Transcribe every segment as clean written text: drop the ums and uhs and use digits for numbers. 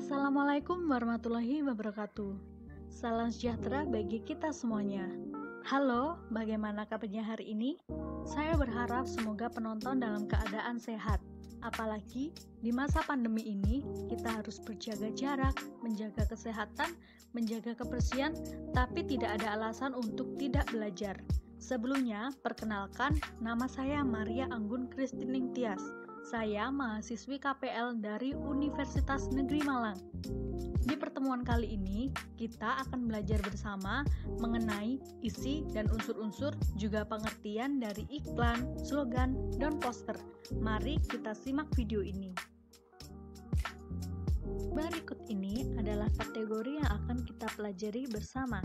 Assalamualaikum warahmatullahi wabarakatuh. Salam sejahtera bagi kita semuanya. Halo, bagaimana kabarnya hari ini? Saya berharap semoga penonton dalam keadaan sehat. Apalagi di masa pandemi ini, kita harus berjaga jarak, menjaga kesehatan, menjaga kebersihan, tapi tidak ada alasan untuk tidak belajar. Sebelumnya, perkenalkan, nama saya Maria Anggun Kristining Tias. Saya mahasiswi KPL dari Universitas Negeri Malang. Di pertemuan kali ini, kita akan belajar bersama mengenai isi dan unsur-unsur juga pengertian dari iklan, slogan, dan poster. Mari kita simak video ini. Berikut ini adalah kategori yang akan kita pelajari bersama.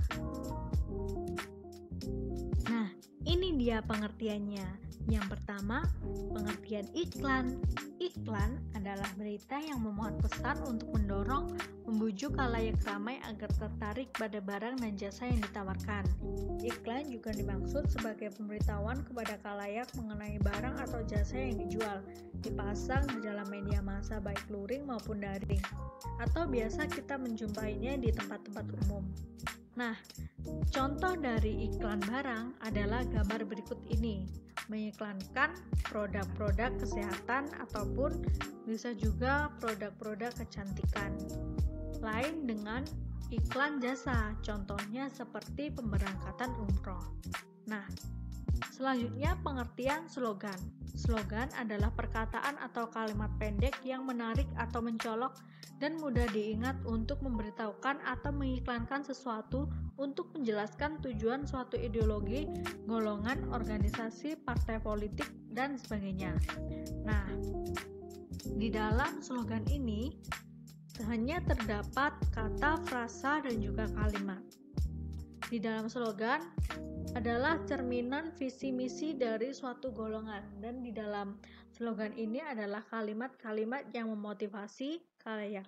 Nah, ini dia pengertiannya. Yang pertama, pengertian iklan. Iklan adalah berita yang memuat pesan untuk mendorong, membujuk khalayak ramai agar tertarik pada barang dan jasa yang ditawarkan. Iklan juga dimaksud sebagai pemberitahuan kepada khalayak mengenai barang atau jasa yang dijual, dipasang di dalam media massa baik luring maupun daring, atau biasa kita menjumpainya di tempat-tempat umum. Nah, contoh dari iklan barang adalah gambar berikut ini, mengiklankan produk-produk kesehatan ataupun bisa juga produk-produk kecantikan. Lain dengan iklan jasa, contohnya seperti pemberangkatan umroh. Nah, selanjutnya pengertian slogan. Slogan adalah perkataan atau kalimat pendek yang menarik atau mencolok dan mudah diingat untuk memberitahukan atau mengiklankan sesuatu untuk menjelaskan tujuan suatu ideologi, golongan, organisasi, partai politik, dan sebagainya. Nah, di dalam slogan ini hanya terdapat kata, frasa, dan juga kalimat. Di dalam slogan adalah cerminan visi misi dari suatu golongan, dan di dalam slogan ini adalah kalimat-kalimat yang memotivasi khalayak.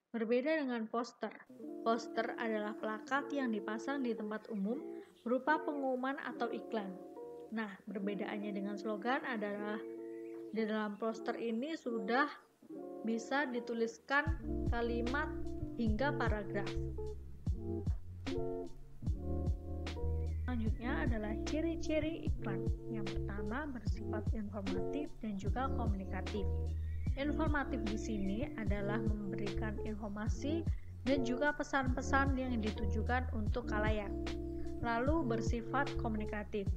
Berbeda dengan poster. Poster adalah plakat yang dipasang di tempat umum berupa pengumuman atau iklan. Nah, perbedaannya dengan slogan adalah di dalam poster ini sudah bisa dituliskan kalimat hingga paragraf. Selanjutnya adalah ciri-ciri iklan. Yang pertama bersifat informatif dan juga komunikatif. Informatif di sini adalah memberikan informasi dan juga pesan-pesan yang ditujukan untuk khalayak. Lalu bersifat komunikatif,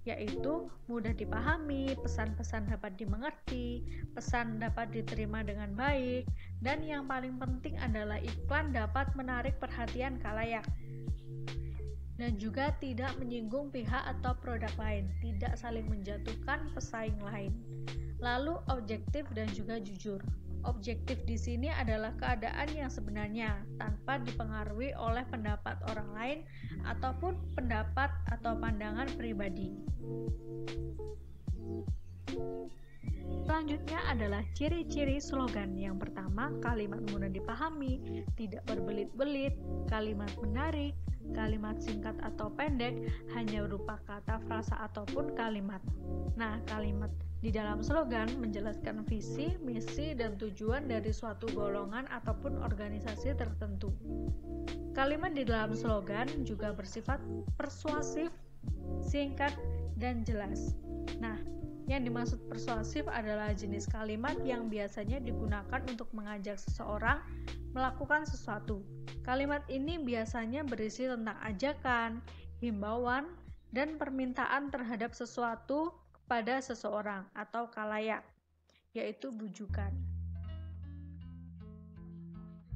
yaitu mudah dipahami, pesan-pesan dapat dimengerti, pesan dapat diterima dengan baik, dan yang paling penting adalah iklan dapat menarik perhatian khalayak dan juga tidak menyinggung pihak atau produk lain, tidak saling menjatuhkan pesaing lain. Lalu objektif dan juga jujur. Objektif di sini adalah keadaan yang sebenarnya tanpa dipengaruhi oleh pendapat orang lain ataupun pendapat atau pandangan pribadi. Selanjutnya adalah ciri-ciri slogan. Yang pertama, kalimat mudah dipahami, tidak berbelit-belit, kalimat menarik, kalimat singkat atau pendek, hanya berupa kata, frasa, ataupun kalimat. Nah, kalimat di dalam slogan menjelaskan visi, misi, dan tujuan dari suatu golongan ataupun organisasi tertentu. Kalimat di dalam slogan juga bersifat persuasif, singkat, dan jelas. Nah, yang dimaksud persuasif adalah jenis kalimat yang biasanya digunakan untuk mengajak seseorang melakukan sesuatu. Kalimat ini biasanya berisi tentang ajakan, himbauan, dan permintaan terhadap sesuatu kepada seseorang atau khalayak, yaitu bujukan.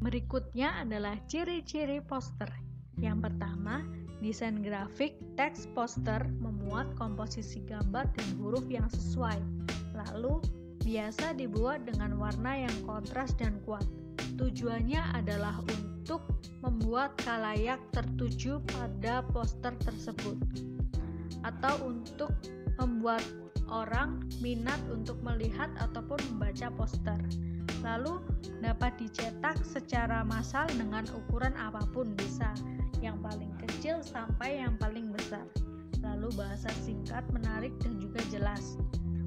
Berikutnya adalah ciri-ciri poster. Yang pertama, desain grafik teks poster memuat komposisi gambar dan huruf yang sesuai. Lalu, biasa dibuat dengan warna yang kontras dan kuat. Tujuannya adalah untuk membuat khalayak tertuju pada poster tersebut atau untuk membuat orang minat untuk melihat ataupun membaca poster. Lalu dapat dicetak secara massal dengan ukuran apapun, bisa yang paling kecil sampai yang paling besar. Lalu bahasa singkat, menarik, dan juga jelas.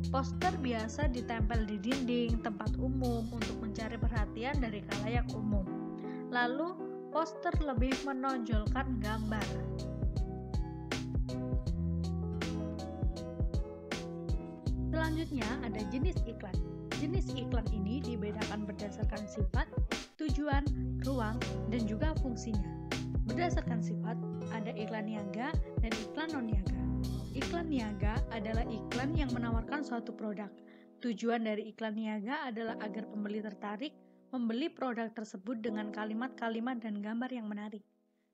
Poster biasa ditempel di dinding, tempat umum untuk mencari perhatian dari khalayak umum. Lalu, poster lebih menonjolkan gambar. Selanjutnya ada jenis iklan. Jenis iklan ini dibedakan berdasarkan sifat, tujuan, ruang, dan juga fungsinya. Berdasarkan sifat, ada iklan niaga dan iklan non-niaga. Iklan niaga adalah iklan yang menawarkan suatu produk. Tujuan dari iklan niaga adalah agar pembeli tertarik membeli produk tersebut dengan kalimat-kalimat dan gambar yang menarik.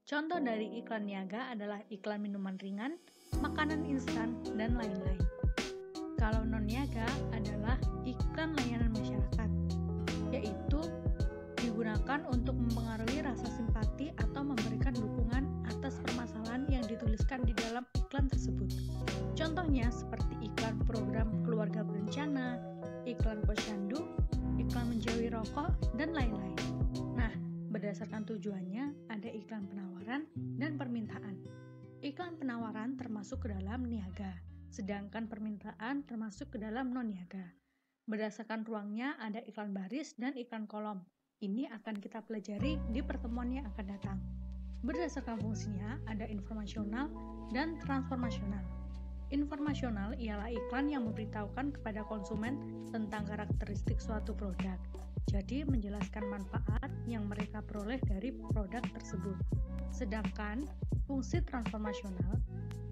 Contoh dari iklan niaga adalah iklan minuman ringan, makanan instan, dan lain-lain. Kalau non-niaga adalah iklan layanan masyarakat, yaitu digunakan untuk mempengaruhi rasa simpati atau memberikan dukungan atas permasalahan yang dituliskan di dalam iklan tersebut. Contohnya seperti iklan program keluarga berencana, iklan posyandu, iklan menjauhi rokok, dan lain-lain. Nah, berdasarkan tujuannya, ada iklan penawaran dan permintaan. Iklan penawaran termasuk ke dalam niaga, sedangkan permintaan termasuk ke dalam non-niaga. Berdasarkan ruangnya, ada iklan baris dan iklan kolom. Ini akan kita pelajari di pertemuan yang akan datang. Berdasarkan fungsinya, ada informasional dan transformasional. Informasional ialah iklan yang memberitahukan kepada konsumen tentang karakteristik suatu produk. Jadi, menjelaskan manfaat yang mereka peroleh dari produk tersebut. Sedangkan, fungsi transformasional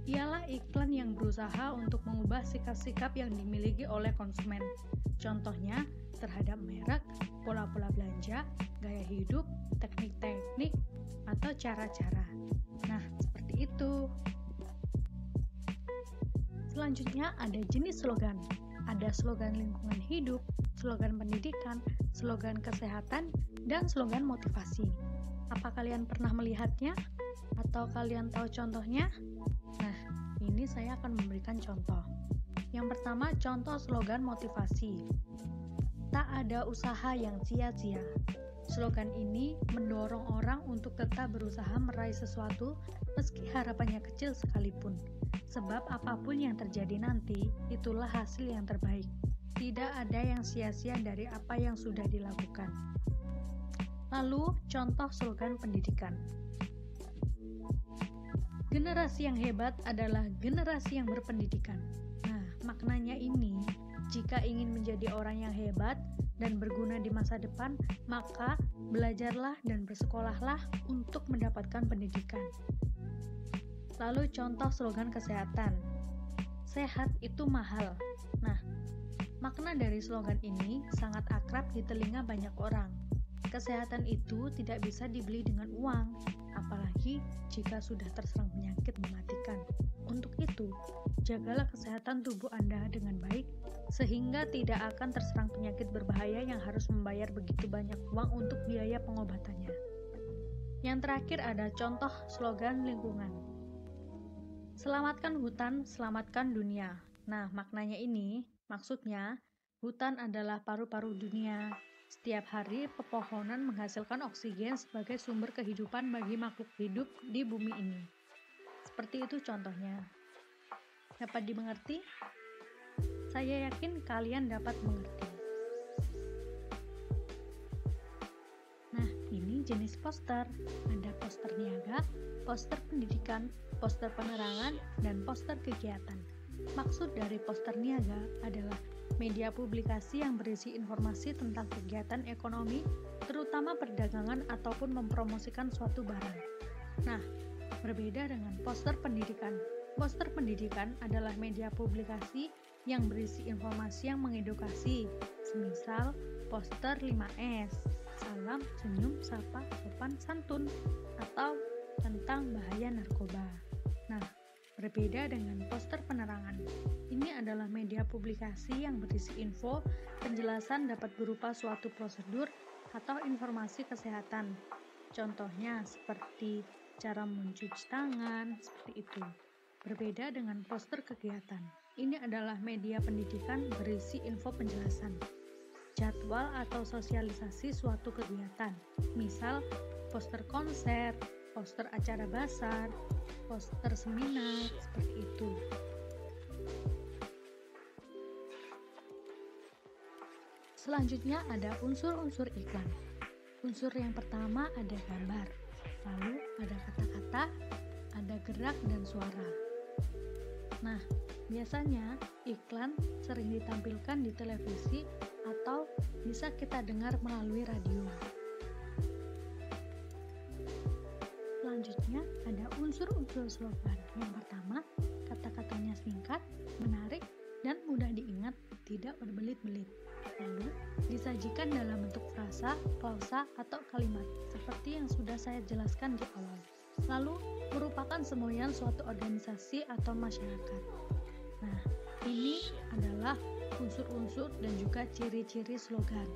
ialah iklan yang berusaha untuk mengubah sikap-sikap yang dimiliki oleh konsumen. Contohnya, terhadap merek, pola-pola belanja, gaya hidup, teknik-teknik, atau cara-cara. Nah, seperti itu. Selanjutnya ada jenis slogan. Ada slogan lingkungan hidup, slogan pendidikan, slogan kesehatan, dan slogan motivasi. Apa kalian pernah melihatnya? Atau kalian tahu contohnya? Nah, ini saya akan memberikan contoh. Yang pertama, contoh slogan motivasi. Tak ada usaha yang sia-sia. Slogan ini mendorong orang untuk tetap berusaha meraih sesuatu meski harapannya kecil sekalipun. Sebab apapun yang terjadi nanti, itulah hasil yang terbaik. Tidak ada yang sia-sia dari apa yang sudah dilakukan. Lalu, contoh slogan pendidikan. Generasi yang hebat adalah generasi yang berpendidikan. Nah, maknanya ini, jika ingin menjadi orang yang hebat dan berguna di masa depan, maka belajarlah dan bersekolahlah untuk mendapatkan pendidikan. Lalu contoh slogan kesehatan. Sehat itu mahal. Nah, makna dari slogan ini sangat akrab di telinga banyak orang. Kesehatan itu tidak bisa dibeli dengan uang, apalagi jika sudah terserang penyakit mematikan. Untuk itu, jagalah kesehatan tubuh Anda dengan baik, sehingga tidak akan terserang penyakit berbahaya yang harus membayar begitu banyak uang untuk biaya pengobatannya. Yang terakhir ada contoh slogan lingkungan. Selamatkan hutan, selamatkan dunia. Nah, maknanya ini, maksudnya, hutan adalah paru-paru dunia. Setiap hari, pepohonan menghasilkan oksigen sebagai sumber kehidupan bagi makhluk hidup di bumi ini. Seperti itu contohnya. Dapat dimengerti? Saya yakin kalian dapat mengerti. Nah, ini jenis poster. Ada poster niaga, poster pendidikan, poster penerangan, dan poster kegiatan. Maksud dari poster niaga adalah media publikasi yang berisi informasi tentang kegiatan ekonomi, terutama perdagangan ataupun mempromosikan suatu barang. Nah, berbeda dengan poster pendidikan. Poster pendidikan adalah media publikasi yang berisi informasi yang mengedukasi, semisal poster 5S, salam, senyum, sapa, sopan, santun, atau tentang bahaya narkoba. Nah, berbeda dengan poster penerangan. Ini adalah media publikasi yang berisi info, penjelasan dapat berupa suatu prosedur atau informasi kesehatan. Contohnya seperti cara mencuci tangan, seperti itu. Berbeda dengan poster kegiatan. Ini adalah media pendidikan berisi info penjelasan, jadwal atau sosialisasi suatu kegiatan. Misal, poster konser, poster acara basar, poster seminar, seperti itu. Selanjutnya ada unsur-unsur iklan. Unsur yang pertama ada gambar, lalu ada kata-kata, ada gerak dan suara. Nah, biasanya iklan sering ditampilkan di televisi atau bisa kita dengar melalui radio. Selanjutnya ada unsur-unsur slogan. Yang pertama, kata-katanya singkat, menarik, dan mudah diingat, tidak berbelit-belit. Lalu, disajikan dalam bentuk frasa, klausa, atau kalimat, seperti yang sudah saya jelaskan di awal. Lalu, merupakan semboyan suatu organisasi atau masyarakat. Nah, ini adalah unsur-unsur dan juga ciri-ciri slogan.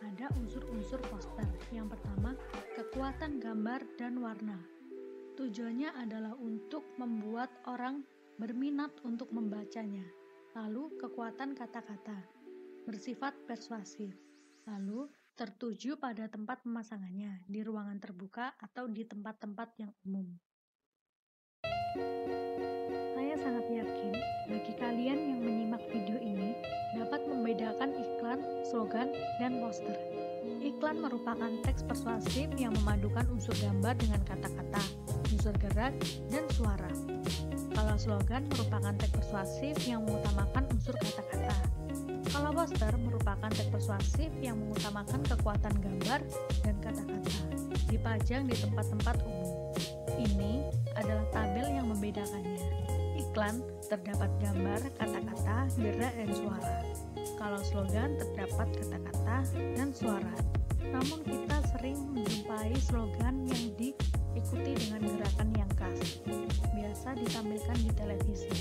Ada unsur-unsur poster. Yang pertama, kekuatan gambar dan warna. Tujuannya adalah untuk membuat orang berminat untuk membacanya. Lalu, kekuatan kata-kata, bersifat persuasif. Lalu, tertuju pada tempat pemasangannya, di ruangan terbuka atau di tempat-tempat yang umum. Saya sangat yakin bagi kalian yang menyimak video ini dapat membedakan iklan, slogan, dan poster. Iklan merupakan teks persuasif yang memadukan unsur gambar dengan kata-kata, unsur gerak, dan suara. Kalau slogan merupakan teks persuasif yang mengutamakan unsur kata-kata. Kalau poster merupakan teks persuasif yang mengutamakan kekuatan gambar dan kata-kata, dipajang di tempat-tempat umum. Ini adalah tabel yang membedakannya. Iklan terdapat gambar, kata-kata, gerak, dan suara. Kalau slogan terdapat kata-kata dan suara. Namun kita sering menjumpai slogan yang diikuti dengan gerakan yang khas, biasa ditampilkan di televisi.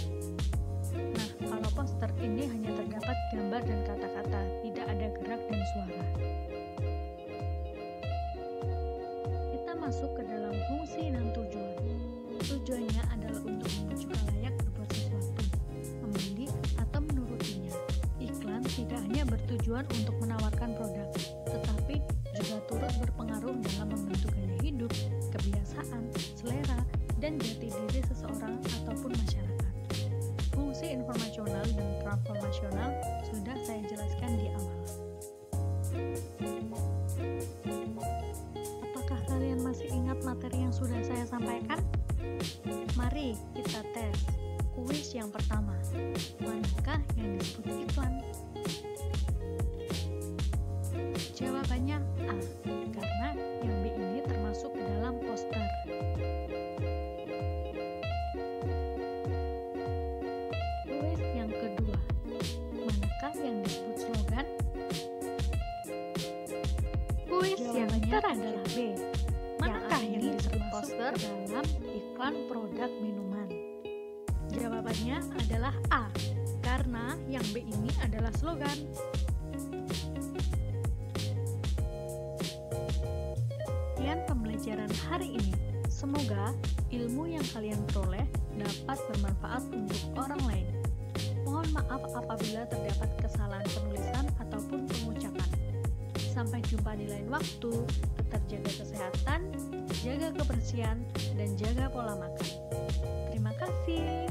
Nah, kalau poster ini hanya terdapat gambar dan kata-kata, tidak ada gerak dan suara. Kita masuk ke dalam fungsi dan tujuan. Tujuannya adalah untuk membujuk khalayak berbuat sesuatu, membeli atau menurutinya. Iklan tidak hanya bertujuan untuk menawarkan produk, tetapi juga turut berpengaruh dalam membentuk gaya hidup, kebiasaan, selera, dan jati diri seseorang ataupun masyarakat. Fungsi informasional dan transformasional sudah saya jelaskan di awal. Apakah kalian masih ingat materi yang sudah saya sampaikan? Mari kita tes. Kuis yang pertama, manakah yang disebut iklan? Jawabannya A, karena yang B ini termasuk ke dalam poster. Kuis yang kedua, manakah yang disebut slogan? Kuis yang terakhir adalah B, manakah yang disebut poster dalam iklan produk minuman? Jawabannya adalah A, karena yang B ini adalah slogan. Sekian pembelajaran hari ini. Semoga ilmu yang kalian peroleh dapat bermanfaat untuk orang lain. Mohon maaf apabila terdapat kesalahan penulisan ataupun pengucapan. Sampai jumpa di lain waktu. Tetap jaga kesehatan, jaga kebersihan, dan jaga pola makan. Terima kasih.